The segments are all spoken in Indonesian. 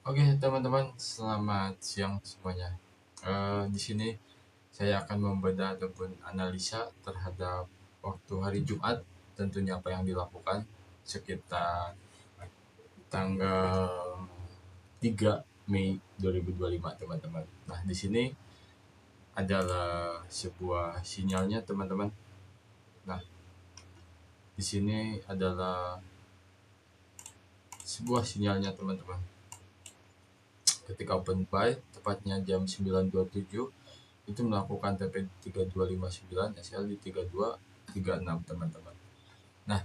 Oke, teman-teman, selamat siang semuanya. Di sini saya akan membedah ataupun analisa terhadap waktu hari Jumat, tentunya apa yang dilakukan sekitar tanggal 3 Mei 2025, teman-teman. Nah, di sini adalah sebuah sinyalnya, teman-teman. Nah, di sini adalah sebuah sinyalnya, teman-teman. Ketika open buy, tepatnya jam 9.27, itu melakukan TP 3259, SL di 3236, teman-teman. Nah,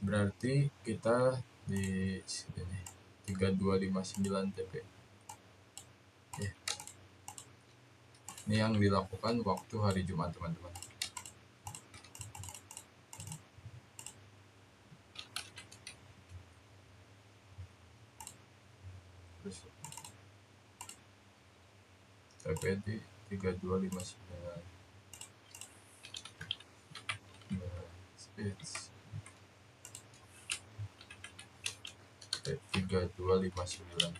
berarti kita di sini nih 3259 TP. Oke. Ini yang dilakukan waktu hari Jumat, teman-teman. Terus TP di 3259. Speeds 3259.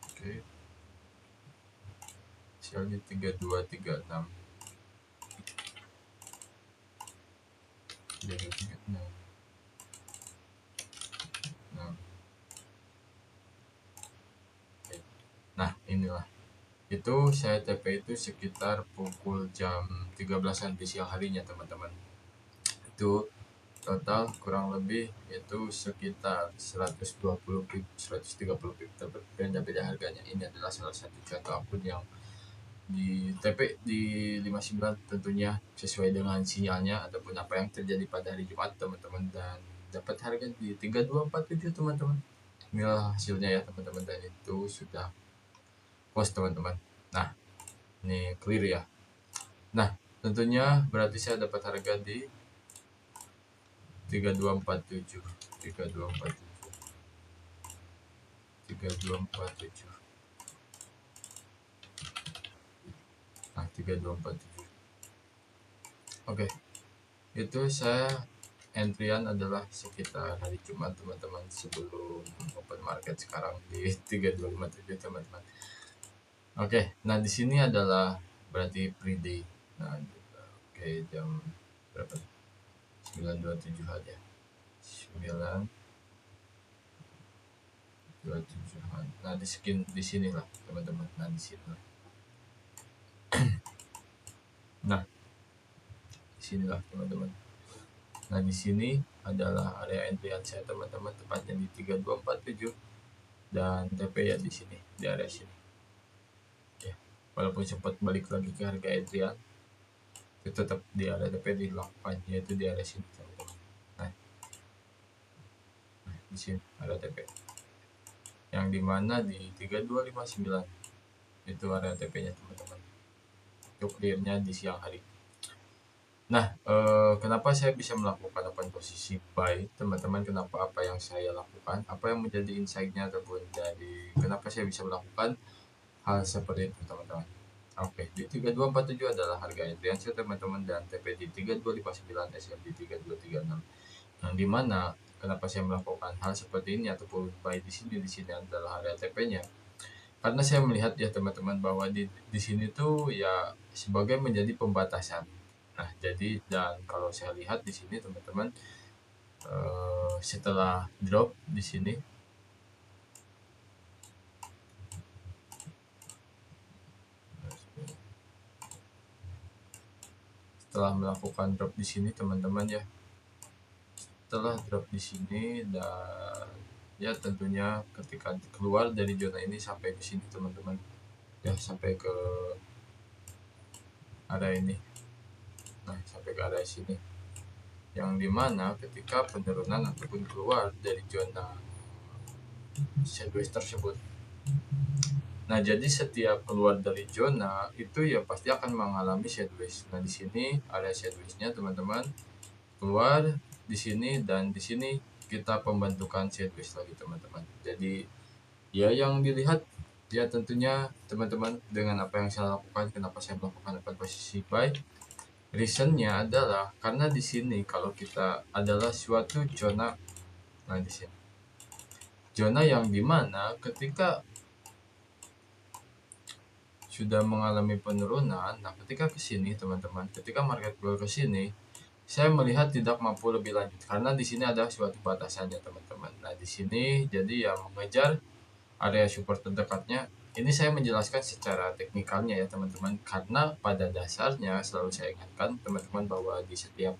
Oke. Hasilnya 3236. 3236. Nah, inilah. Itu saya TP itu sekitar pukul jam 13-an di siang harinya, teman-teman. Itu total kurang lebih itu sekitar 120 pip, 130 pip, beda-beda harganya. Ini adalah salah satu contoh akun yang di TP di 59, tentunya sesuai dengan sinyalnya ataupun apa yang terjadi pada hari Jumat, teman-teman, dan dapat harga di 3247, teman-teman. Inilah hasilnya ya, teman-teman, dan itu sudah puas, teman-teman. Nah, ini clear ya. Nah, tentunya berarti saya dapat harga di 3247, 3247, 3247. Nah, 3247. Oke. Itu saya entryan adalah sekitar hari Jumat, teman-teman, sebelum open market sekarang di 3257, teman-teman. Oke, nah di sini adalah berarti pre-day. Nah, oke, jam berapa? 9.27 aja. 9.27. Nah, di sini lah, teman-teman. Nah, di sini lah. Nah, di sinilah, teman-teman. Nah, di sini adalah area entryan saya, teman-teman, tepatnya di 3247, dan TP ya di sini, di area sini. Ya, walaupun sempat balik lagi ke harga entryan, itu tetap di area TP dilakukan, yaitu di area sini, teman-teman. Nah, di sini area TP. Yang dimana di 3259 itu area TP-nya, teman-teman. Itu clear-nya di siang hari. Nah, kenapa saya bisa melakukan open posisi buy, teman-teman? Kenapa apa yang saya lakukan? Apa yang menjadi insight-nya ataupun jadi kenapa saya bisa melakukan hal seperti itu, teman-teman? Oke, di 3247 adalah harga entryan saya, teman-teman, dan TP di 3259, SM di 3236. Yang dimana kenapa saya melakukan hal seperti ini ataupun buy di sini adalah area TP-nya. Karena saya melihat ya, teman-teman, bahwa di sini tuh ya sebagai menjadi pembatasan. Nah, jadi dan kalau saya lihat di sini, teman-teman, setelah drop di sini, setelah melakukan drop di sini, teman-teman, ya, setelah drop di sini dan ya tentunya ketika keluar dari zona ini sampai ke sini, teman-teman, ya sampai ke area ini. Nah, sampai ke area sini, yang dimana ketika penurunan ataupun keluar dari zona sideways tersebut. Nah, jadi setiap keluar dari zona itu ya pasti akan mengalami sideways. Nah, di sini area sideways-nya, teman-teman, keluar di sini, dan di sini kita pembentukan sideways lagi, teman-teman. Jadi ya yang dilihat ya tentunya, teman-teman, dengan apa yang saya lakukan, kenapa saya melakukan posisi buy, Reasonnya adalah karena di sini kalau kita adalah suatu zona, nah di sini zona yang dimana ketika sudah mengalami penurunan, nah ketika ke sini teman-teman, ketika market goal ke sini, saya melihat tidak mampu lebih lanjut karena di sini ada suatu batasannya teman-teman. Nah di sini jadi ya mengejar area support terdekatnya. Ini saya menjelaskan secara teknikalnya ya teman-teman, karena pada dasarnya selalu saya ingatkan teman-teman bahwa di setiap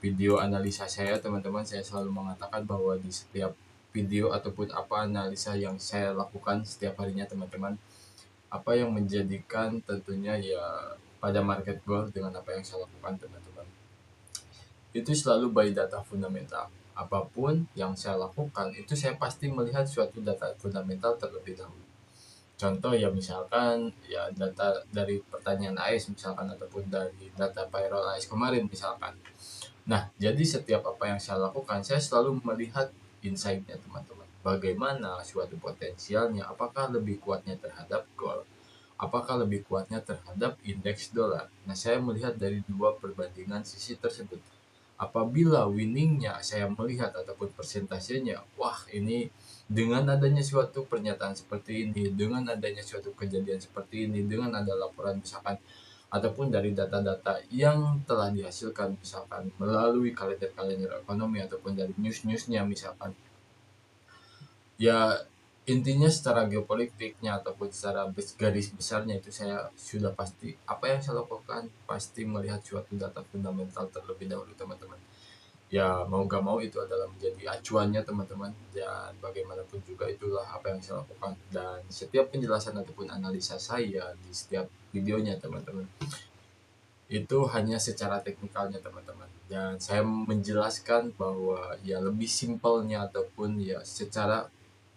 video analisa saya teman-teman, saya selalu mengatakan bahwa di setiap video ataupun apa analisa yang saya lakukan setiap harinya teman-teman, apa yang menjadikan tentunya ya pada market goal dengan apa yang saya lakukan teman-teman, itu selalu by data fundamental. Apapun yang saya lakukan itu saya pasti melihat suatu data fundamental terlebih dahulu. Contoh ya misalkan ya data dari pertanyaan AS misalkan, ataupun dari data payroll AS kemarin misalkan. Nah, jadi setiap apa yang saya lakukan, saya selalu melihat insight-nya teman-teman. Bagaimana suatu potensialnya, apakah lebih kuatnya terhadap gold, apakah lebih kuatnya terhadap indeks dolar. Nah, saya melihat dari dua perbandingan sisi tersebut. Apabila winningnya saya melihat ataupun persentasenya, wah ini dengan adanya suatu pernyataan seperti ini, dengan adanya suatu kejadian seperti ini, dengan ada laporan misalkan ataupun dari data-data yang telah dihasilkan misalkan melalui kalender-kalender ekonomi ataupun dari news-newsnya misalkan, ya intinya secara geopolitiknya ataupun secara garis besarnya itu saya sudah pasti apa yang saya lakukan pasti melihat suatu data fundamental terlebih dahulu teman-teman. Ya mau gak mau itu adalah menjadi acuannya teman-teman, dan bagaimanapun juga itulah apa yang saya lakukan, dan setiap penjelasan ataupun analisa saya di setiap videonya teman-teman itu hanya secara teknikalnya teman-teman, dan saya menjelaskan bahwa ya lebih simpelnya ataupun ya secara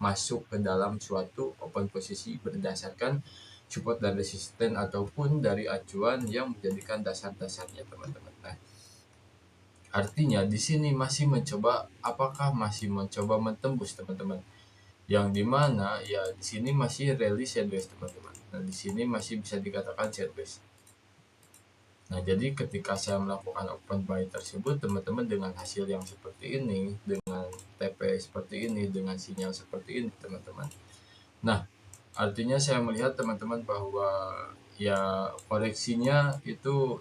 masuk ke dalam suatu open posisi berdasarkan support dan resisten ataupun dari acuan yang menjadikan dasar-dasarnya teman-teman. Nah, artinya di sini masih mencoba, apakah masih mencoba mentembus teman-teman, yang dimana ya di sini masih rally sideways teman-teman. Nah di sini masih bisa dikatakan sideways. Nah, jadi ketika saya melakukan open buy tersebut, teman-teman, dengan hasil yang seperti ini, dengan TP seperti ini, dengan sinyal seperti ini, teman-teman. Nah, artinya saya melihat teman-teman bahwa ya koreksinya itu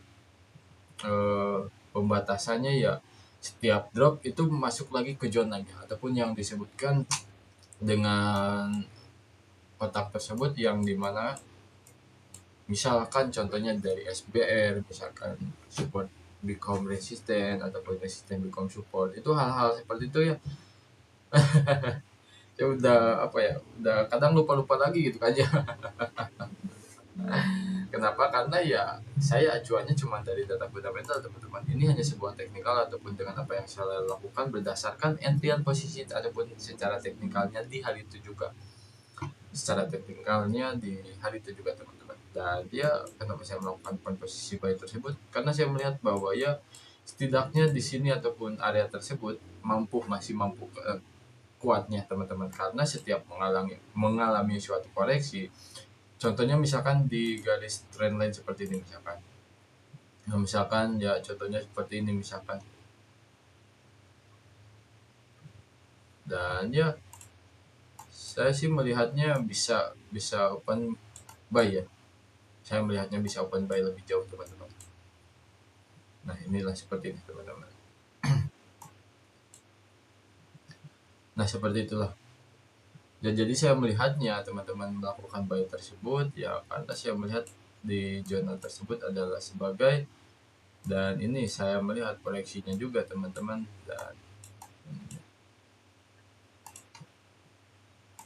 pembatasannya ya setiap drop itu masuk lagi ke zonanya ataupun yang disebutkan dengan kotak tersebut, yang dimana misalkan contohnya dari SBR, misalkan support become resistant ataupun resistant become support, itu hal-hal seperti itu ya. Ya udah apa ya, udah kadang lupa-lupa lagi gitu aja. Kenapa? Karena ya saya acuannya cuma dari data fundamental teman-teman. Ini hanya sebuah teknikal ataupun dengan apa yang saya lakukan berdasarkan entrian posisi ataupun secara teknikalnya di hari itu juga. Secara teknikalnya di hari itu juga teman-teman. Dan dia kenapa saya melakukan posisi buy tersebut? Karena saya melihat bahwa ya setidaknya di sini ataupun area tersebut masih mampu kuatnya teman-teman, karena setiap mengalami suatu koreksi, contohnya misalkan di garis trendline seperti ini misalkan, nah, misalkan ya contohnya seperti ini misalkan, dan ya saya sih melihatnya bisa bisa open buy ya, saya melihatnya bisa open buy lebih jauh teman-teman. Nah inilah seperti ini teman-teman. Nah seperti itulah. Dan jadi saya melihatnya teman-teman melakukan buy tersebut ya karena saya melihat di jurnal tersebut adalah sebagai, dan ini saya melihat proyeksinya juga teman-teman, dan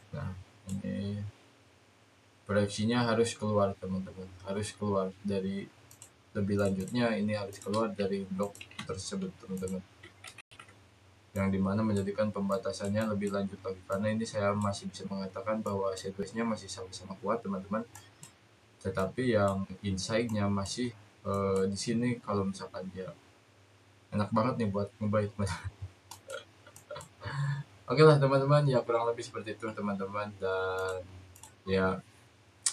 nah ini proyeksinya harus keluar teman-teman, harus keluar dari lebih lanjutnya, ini harus keluar dari blok tersebut teman-teman, yang dimana menjadikan pembatasannya lebih lanjut lagi, karena ini saya masih bisa mengatakan bahwa sideways-nya masih sama-sama kuat teman-teman, tetapi yang insight-nya masih di sini. Kalau misalkan dia enak banget nih buat ngebuy teman-teman. Oke lah teman-teman, ya kurang lebih seperti itu teman-teman, dan ya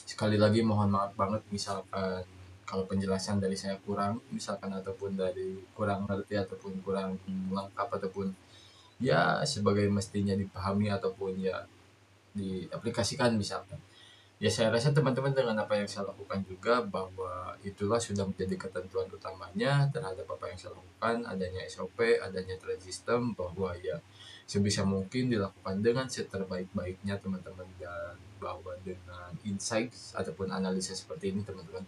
sekali lagi mohon maaf banget misalkan kalau penjelasan dari saya kurang misalkan, ataupun dari kurang ngerti, ataupun kurang lengkap, ataupun ya sebagai mestinya dipahami, ataupun ya diaplikasikan misalkan, ya saya rasa teman-teman dengan apa yang saya lakukan juga, bahwa itulah sudah menjadi ketentuan utamanya terhadap apa yang saya lakukan, adanya SOP, adanya trade system, bahwa ya sebisa mungkin dilakukan dengan seterbaik-baiknya teman-teman, dan bahwa dengan insight ataupun analisis seperti ini teman-teman,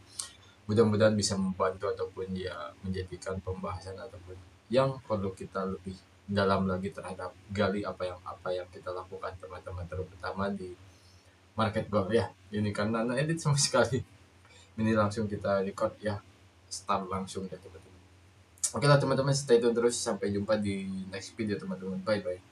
mudah-mudahan bisa membantu ataupun ya menjadikan pembahasan ataupun yang perlu kita lebih dalam lagi terhadap gali apa yang kita lakukan teman-teman, terutama di market goal ya. Ini karena edit sama sekali, ini langsung kita record ya, start langsung ya teman-teman. Oke lah teman-teman, stay tune terus, sampai jumpa di next video teman-teman, bye bye.